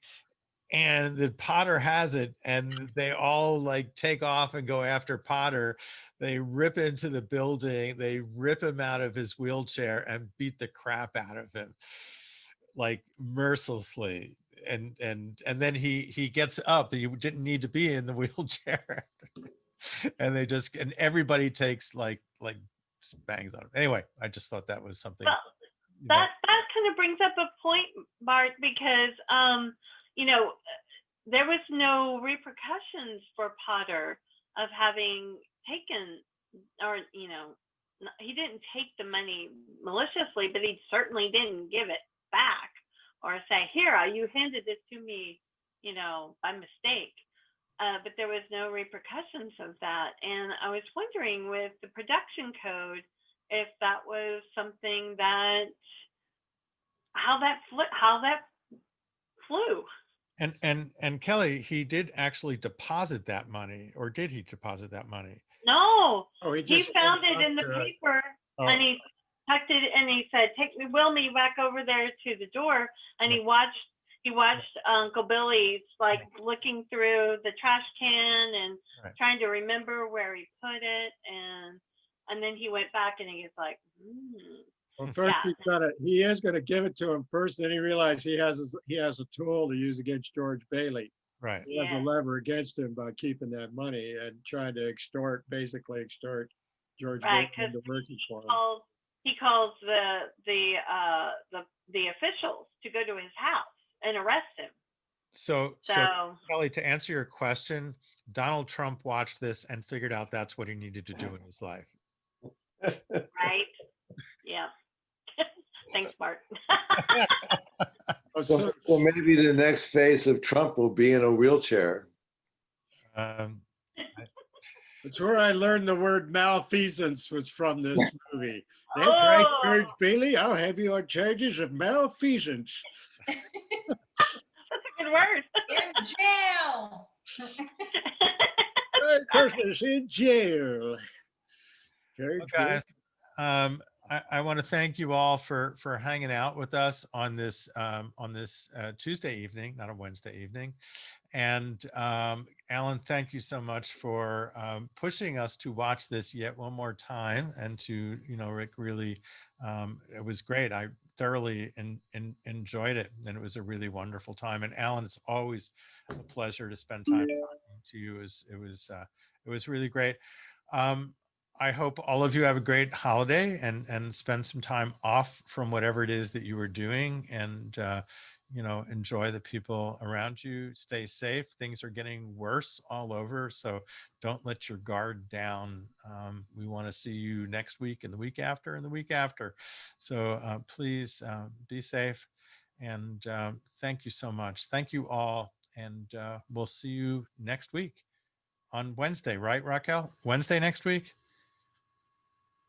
and that Potter has it, and they all like take off and go after Potter. They rip into the building, they rip him out of his wheelchair and beat the crap out of him, like mercilessly. And then he gets up. He didn't need to be in the wheelchair. And they just, and everybody takes like just bangs on him. Anyway, I just thought that was something. Well, that kind of brings up a point, Bart, because you know, there was no repercussions for Potter of having taken, or, you know, he didn't take the money maliciously, but he certainly didn't give it back or say, here, you handed this to me, you know, by mistake. But there was no repercussions of that. And I was wondering with the production code, if that was something that, how that flew. And Kelly, he did actually deposit that money, or did he deposit that money? No, Oh, he found it in the paper, and he tucked it, and he said, wheel me back over there to the door. And he watched Uncle Billy's like looking through the trash can and trying to remember where he put it, and then he went back and he was like, Well, first he is gonna give it to him first. Then he realized he has a tool to use against George Bailey. Right. He has a lever against him by keeping that money and trying to basically extort George Bailey into working for him. He calls the officials to go to his house and arrest him. So Kelly, to answer your question, Donald Trump watched this and figured out that's what he needed to do in his life. Right. Yeah. Thanks, Bart. So maybe the next phase of Trump will be in a wheelchair. It's where I learned the word malfeasance was from this movie. That's right, George Bailey. I'll have you on charges of malfeasance. That's a worse. In jail. Merry Christmas in jail. Very Well, good. guys, I want to thank you all for hanging out with us on this Tuesday evening, not a Wednesday evening. And Allan, thank you so much for pushing us to watch this yet one more time, and to, you know, Rick, really, it was great. I thoroughly enjoyed it, and it was a really wonderful time. And Allan, it's always a pleasure to spend time talking to you. It was really great. I hope all of you have a great holiday, and spend some time off from whatever it is that you were doing, and you know, enjoy the people around you. Stay safe. Things are getting worse all over, so don't let your guard down. We want to see you next week, and the week after, and the week after. So please be safe, and thank you so much. Thank you all, and we'll see you next week on Wednesday, right, Raquel? Wednesday next week?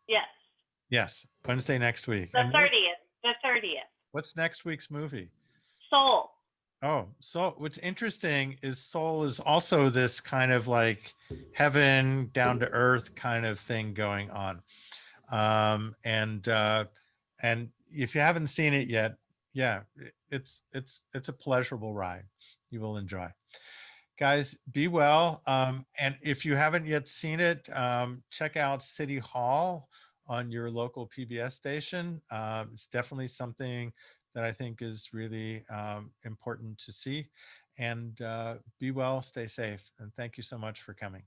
Yes. Yes, Wednesday next week. The And 30th. The 30th. what's next week's movie? Soul. Oh, so what's interesting is Soul is also this kind of like heaven, down to earth kind of thing going on. And if you haven't seen it yet, yeah, it's a pleasurable ride. You will enjoy. Guys, be well. And if you haven't yet seen it, check out City Hall on your local PBS station. It's definitely something that I think is really important to see. And be well, stay safe. And thank you so much for coming.